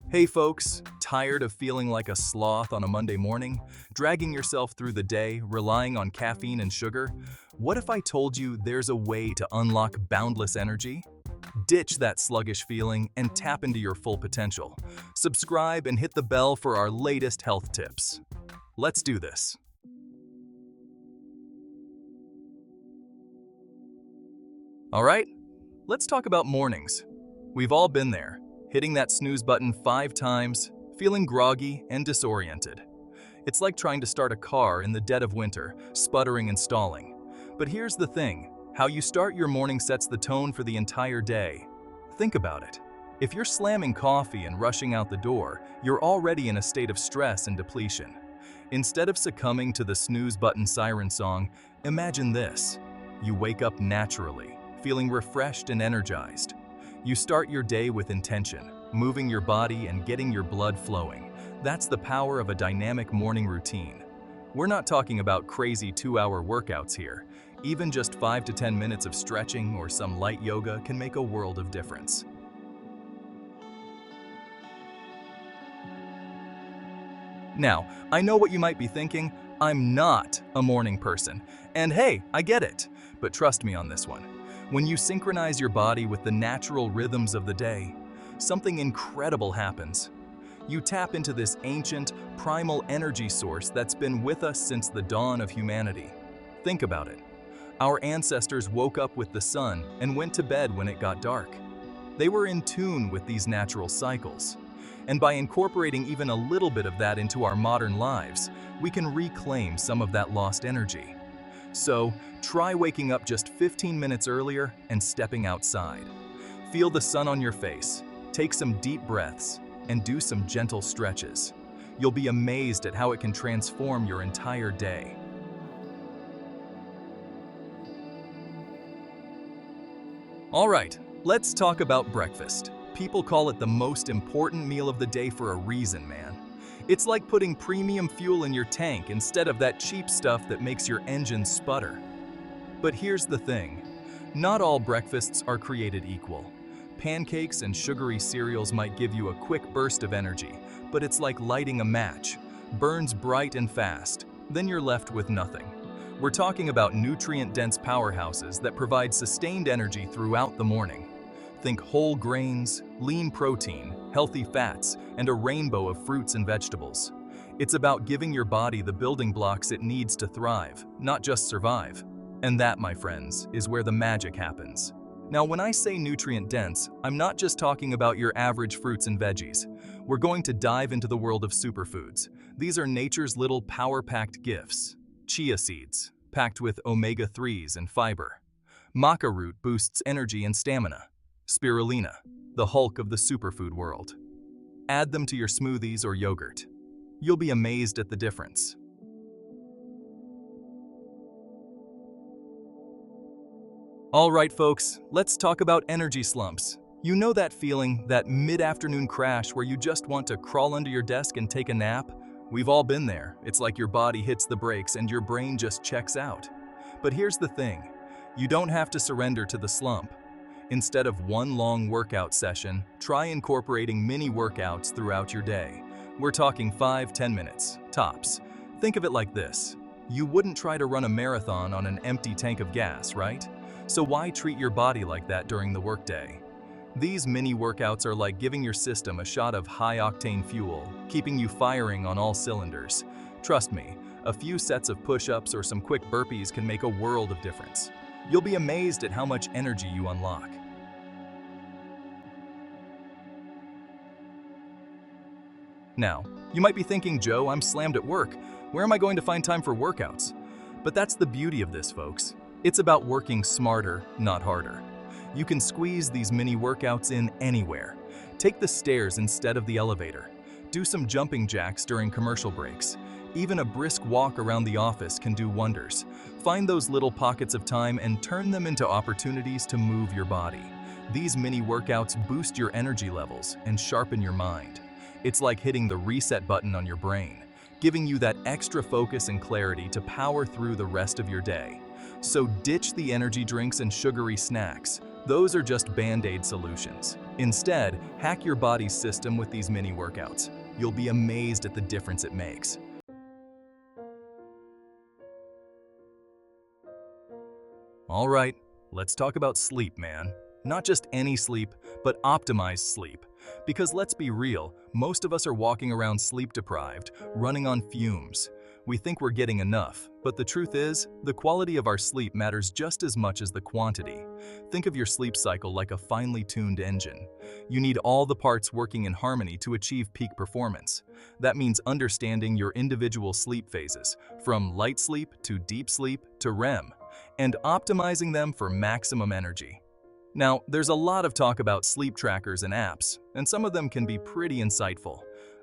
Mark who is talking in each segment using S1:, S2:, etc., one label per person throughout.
S1: Hey folks, tired of feeling like a sloth on a Monday morning, dragging yourself through the day, relying on caffeine and sugar? What if I told you there's a way to unlock boundless energy? Ditch that sluggish feeling and tap into your full potential. Subscribe and hit the bell for our latest health tips. Let's do this. All right, let's talk about mornings. We've all been there, hitting that snooze button 5 times, feeling groggy and disoriented. It's like trying to start a car in the dead of winter, sputtering and stalling. But here's the thing, how you start your morning sets the tone for the entire day. Think about it. If you're slamming coffee and rushing out the door, you're already in a state of stress and depletion. Instead of succumbing to the snooze button siren song, imagine this. You wake up naturally, feeling refreshed and energized. You start your day with intention, moving your body and getting your blood flowing. That's the power of a dynamic morning routine. We're not talking about crazy 2-hour workouts here. Even just 5 to 10 minutes of stretching or some light yoga can make a world of difference. Now, I know what you might be thinking. I'm not a morning person. And hey, I get it. But trust me on this one. When you synchronize your body with the natural rhythms of the day, something incredible happens. You tap into this ancient, primal energy source that's been with us since the dawn of humanity. Think about it. Our ancestors woke up with the sun and went to bed when it got dark. They were in tune with these natural cycles. And by incorporating even a little bit of that into our modern lives, we can reclaim some of that lost energy. So, try waking up just 15 minutes earlier and stepping outside. Feel the sun on your face, take some deep breaths, and do some gentle stretches. You'll be amazed at how it can transform your entire day. All right, let's talk about breakfast. People call it the most important meal of the day for a reason, man. It's like putting premium fuel in your tank instead of that cheap stuff that makes your engine sputter. But here's the thing. Not all breakfasts are created equal. Pancakes and sugary cereals might give you a quick burst of energy, but it's like lighting a match. Burns bright and fast, then you're left with nothing. We're talking about nutrient-dense powerhouses that provide sustained energy throughout the morning. Think whole grains, lean protein, healthy fats, and a rainbow of fruits and vegetables. It's about giving your body the building blocks it needs to thrive, not just survive. And that, my friends, is where the magic happens. Now, when I say nutrient-dense, I'm not just talking about your average fruits and veggies. We're going to dive into the world of superfoods. These are nature's little power-packed gifts. Chia seeds, packed with omega-3s and fiber. Maca root boosts energy and stamina. Spirulina, the Hulk of the superfood world. Add them to your smoothies or yogurt. You'll be amazed at the difference. All right, folks, let's talk about energy slumps. You know that feeling, that mid-afternoon crash where you just want to crawl under your desk and take a nap? We've all been there. It's like your body hits the brakes and your brain just checks out. But here's the thing. You don't have to surrender to the slump. Instead of one long workout session, try incorporating mini workouts throughout your day. We're talking 5-10 minutes, tops. Think of it like this. You wouldn't try to run a marathon on an empty tank of gas, right? So why treat your body like that during the workday? These mini workouts are like giving your system a shot of high-octane fuel, keeping you firing on all cylinders. Trust me, a few sets of push-ups or some quick burpees can make a world of difference. You'll be amazed at how much energy you unlock. Now, you might be thinking, Joe, I'm slammed at work. Where am I going to find time for workouts? But that's the beauty of this, folks. It's about working smarter, not harder. You can squeeze these mini workouts in anywhere. Take the stairs instead of the elevator. Do some jumping jacks during commercial breaks. Even a brisk walk around the office can do wonders. Find those little pockets of time and turn them into opportunities to move your body. These mini workouts boost your energy levels and sharpen your mind. It's like hitting the reset button on your brain, giving you that extra focus and clarity to power through the rest of your day. So ditch the energy drinks and sugary snacks. Those are just band-aid solutions. Instead, hack your body's system with these mini workouts. You'll be amazed at the difference it makes. All right, let's talk about sleep, man. Not just any sleep, but optimized sleep. Because let's be real, most of us are walking around sleep deprived, running on fumes. We think we're getting enough, but the truth is, the quality of our sleep matters just as much as the quantity. Think of your sleep cycle like a finely tuned engine. You need all the parts working in harmony to achieve peak performance. That means understanding your individual sleep phases, from light sleep to deep sleep to REM, and optimizing them for maximum energy. Now, there's a lot of talk about sleep trackers and apps, and some of them can be pretty insightful.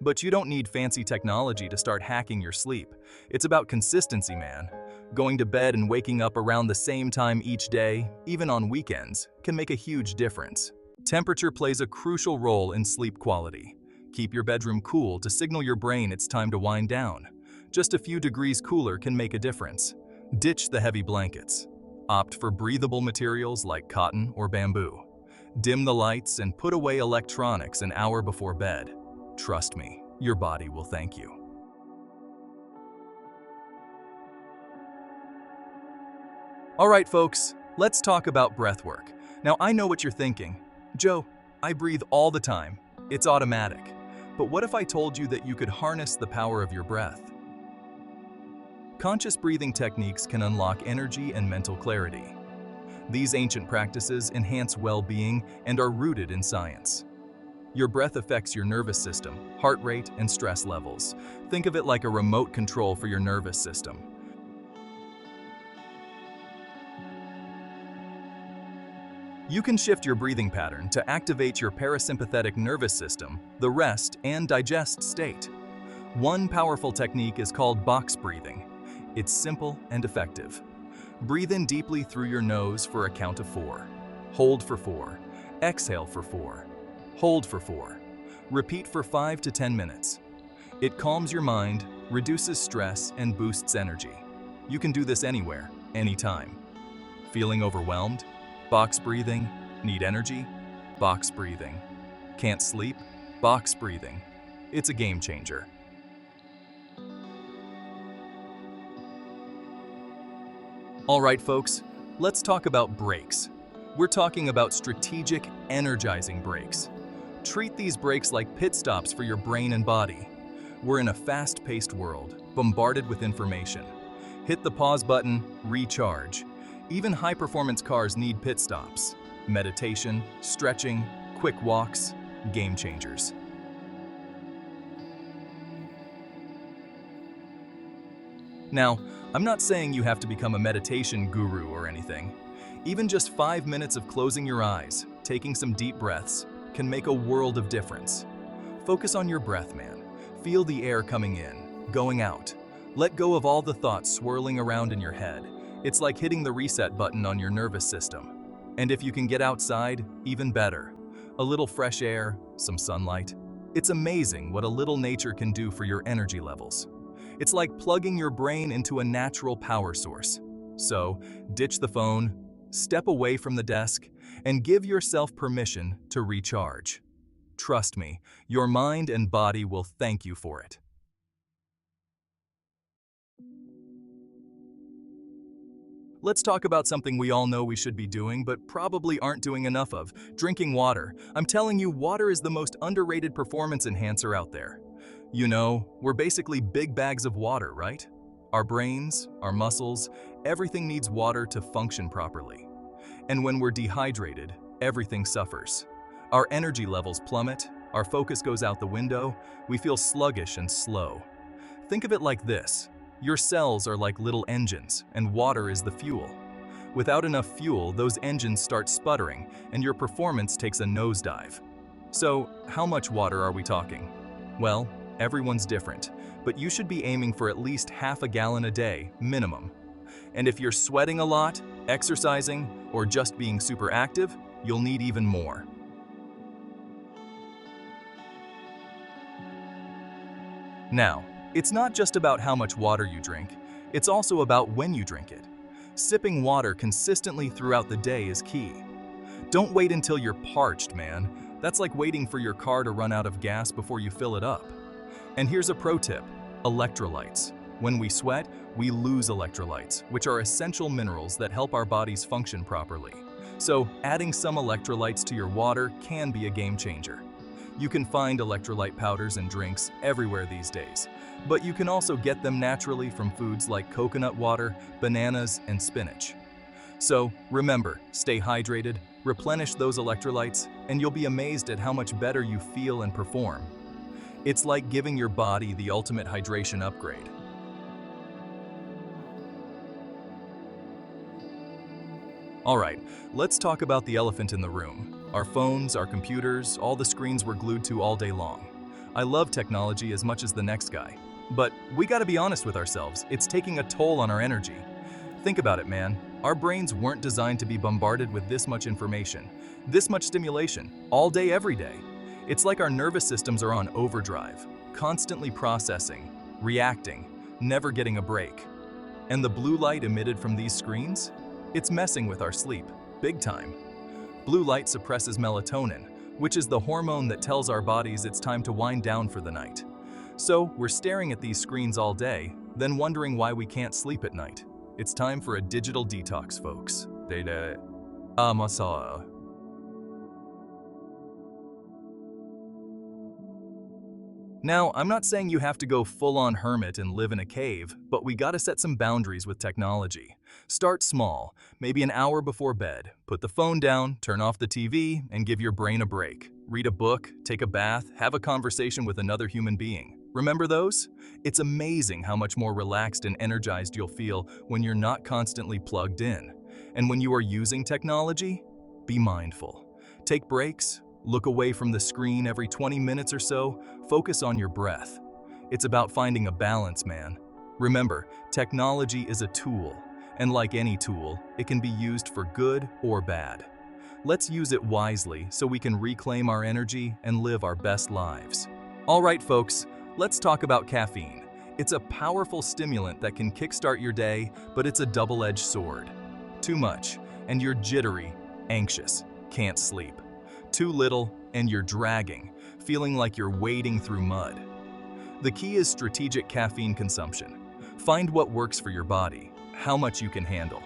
S1: But you don't need fancy technology to start hacking your sleep. It's about consistency, man. Going to bed and waking up around the same time each day, even on weekends, can make a huge difference. Temperature plays a crucial role in sleep quality. Keep your bedroom cool to signal your brain it's time to wind down. Just a few degrees cooler can make a difference. Ditch the heavy blankets. Opt for breathable materials like cotton or bamboo. Dim the lights and put away electronics an hour before bed. Trust me, your body will thank you. All right, folks, let's talk about breath work. Now, I know what you're thinking. Joe, I breathe all the time. It's automatic. But what if I told you that you could harness the power of your breath? Conscious breathing techniques can unlock energy and mental clarity. These ancient practices enhance well-being and are rooted in science. Your breath affects your nervous system, heart rate, and stress levels. Think of it like a remote control for your nervous system. You can shift your breathing pattern to activate your parasympathetic nervous system, the rest and digest state. One powerful technique is called box breathing. It's simple and effective. Breathe in deeply through your nose for a count of 4. Hold for 4. Exhale for 4. Hold for 4. Repeat for 5 to 10 minutes. It calms your mind, reduces stress, and boosts energy. You can do this anywhere, anytime. Feeling overwhelmed? Box breathing. Need energy? Box breathing. Can't sleep? Box breathing. It's a game changer. All right, folks, let's talk about breaks. We're talking about strategic, energizing breaks. Treat these breaks like pit stops for your brain and body. We're in a fast-paced world, bombarded with information. Hit the pause button, recharge. Even high-performance cars need pit stops. Meditation, stretching, quick walks, game changers. Now, I'm not saying you have to become a meditation guru or anything. Even just 5 minutes of closing your eyes, taking some deep breaths, can make a world of difference. Focus on your breath, man. Feel the air coming in, going out. Let go of all the thoughts swirling around in your head. It's like hitting the reset button on your nervous system. And if you can get outside, even better. A little fresh air, some sunlight. It's amazing what a little nature can do for your energy levels. It's like plugging your brain into a natural power source. So, ditch the phone, step away from the desk, and give yourself permission to recharge. Trust me, your mind and body will thank you for it. Let's talk about something we all know we should be doing, but probably aren't doing enough of: drinking water. I'm telling you, water is the most underrated performance enhancer out there. You know, we're basically big bags of water, right? Our brains, our muscles, everything needs water to function properly. And when we're dehydrated, everything suffers. Our energy levels plummet, our focus goes out the window, we feel sluggish and slow. Think of it like this. Your cells are like little engines, and water is the fuel. Without enough fuel, those engines start sputtering, and your performance takes a nosedive. So, how much water are we talking? Well, everyone's different, but you should be aiming for at least half a gallon a day, minimum. And if you're sweating a lot, exercising, or just being super active, you'll need even more. Now, it's not just about how much water you drink, it's also about when you drink it. Sipping water consistently throughout the day is key. Don't wait until you're parched, man. That's like waiting for your car to run out of gas before you fill it up. And here's a pro tip: electrolytes. When we sweat, we lose electrolytes, which are essential minerals that help our bodies function properly. So, adding some electrolytes to your water can be a game changer. You can find electrolyte powders and drinks everywhere these days, but you can also get them naturally from foods like coconut water, bananas, and spinach. So, remember, stay hydrated, replenish those electrolytes, and you'll be amazed at how much better you feel and perform. It's like giving your body the ultimate hydration upgrade. Alright, let's talk about the elephant in the room. Our phones, our computers, all the screens we're glued to all day long. I love technology as much as the next guy. But we gotta be honest with ourselves, it's taking a toll on our energy. Think about it, man. Our brains weren't designed to be bombarded with this much information, this much stimulation, all day, every day. It's like our nervous systems are on overdrive, constantly processing, reacting, never getting a break. And the blue light emitted from these screens? It's messing with our sleep, big time. Blue light suppresses melatonin, which is the hormone that tells our bodies it's time to wind down for the night. So we're staring at these screens all day, then wondering why we can't sleep at night. It's time for a digital detox, folks. Now, I'm not saying you have to go full-on hermit and live in a cave, but we gotta set some boundaries with technology. Start small, maybe an hour before bed. Put the phone down, turn off the TV, and give your brain a break. Read a book, take a bath, have a conversation with another human being. Remember those? It's amazing how much more relaxed and energized you'll feel when you're not constantly plugged in. And when you are using technology, be mindful. Take breaks. Look away from the screen every 20 minutes or so, focus on your breath. It's about finding a balance, man. Remember, technology is a tool, and like any tool, it can be used for good or bad. Let's use it wisely so we can reclaim our energy and live our best lives. All right, folks, let's talk about caffeine. It's a powerful stimulant that can kickstart your day, but it's a double-edged sword. Too much, and you're jittery, anxious, can't sleep. Too little, and you're dragging, feeling like you're wading through mud. The key is strategic caffeine consumption. Find what works for your body, how much you can handle.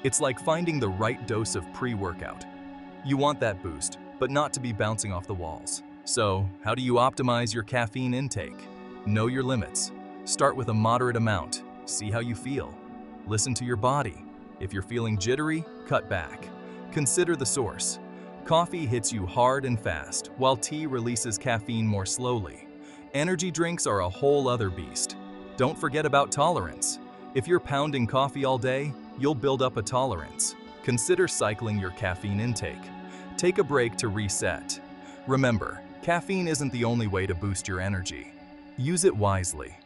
S1: It's like finding the right dose of pre-workout. You want that boost, but not to be bouncing off the walls. So, how do you optimize your caffeine intake? Know your limits. Start with a moderate amount. See how you feel. Listen to your body. If you're feeling jittery, cut back. Consider the source. Coffee hits you hard and fast, while tea releases caffeine more slowly. Energy drinks are a whole other beast. Don't forget about tolerance. If you're pounding coffee all day, you'll build up a tolerance. Consider cycling your caffeine intake. Take a break to reset. Remember, caffeine isn't the only way to boost your energy. Use it wisely.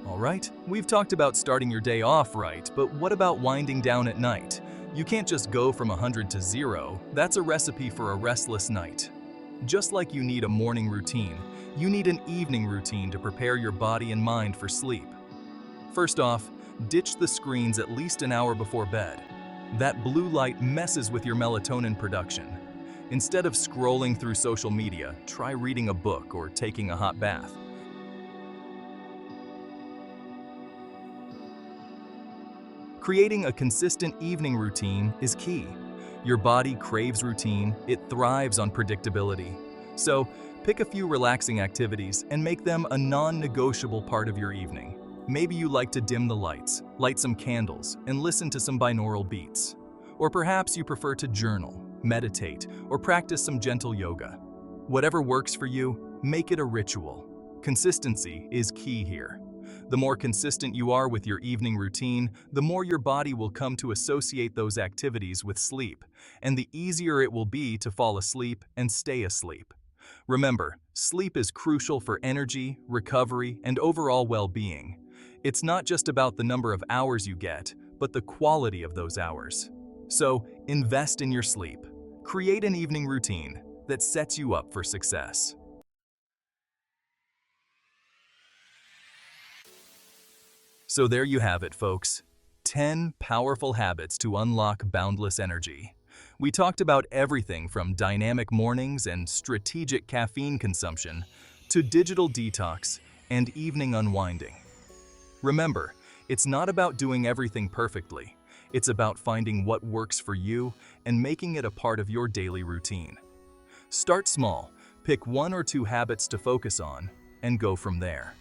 S1: Alright, we've talked about starting your day off right, but what about winding down at night? You can't just go from 100 to 0, that's a recipe for a restless night. Just like you need a morning routine, you need an evening routine to prepare your body and mind for sleep. First off, ditch the screens at least an hour before bed. That blue light messes with your melatonin production. Instead of scrolling through social media, try reading a book or taking a hot bath. Creating a consistent evening routine is key. Your body craves routine, it thrives on predictability. So, pick a few relaxing activities and make them a non-negotiable part of your evening. Maybe you like to dim the lights, light some candles, and listen to some binaural beats. Or perhaps you prefer to journal, meditate, or practice some gentle yoga. Whatever works for you, make it a ritual. Consistency is key here. The more consistent you are with your evening routine, the more your body will come to associate those activities with sleep, and the easier it will be to fall asleep and stay asleep. Remember, sleep is crucial for energy, recovery, and overall well-being. It's not just about the number of hours you get, but the quality of those hours. So, invest in your sleep. Create an evening routine that sets you up for success. So there you have it, folks. 10 powerful habits to unlock boundless energy. We talked about everything from dynamic mornings and strategic caffeine consumption to digital detox and evening unwinding. Remember, it's not about doing everything perfectly. It's about finding what works for you and making it a part of your daily routine. Start small, pick 1 or 2 habits to focus on, and go from there.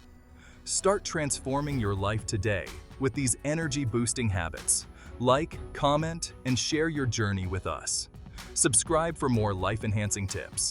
S1: Start transforming your life today with these energy-boosting habits. Like, comment, and share your journey with us. Subscribe for more life-enhancing tips.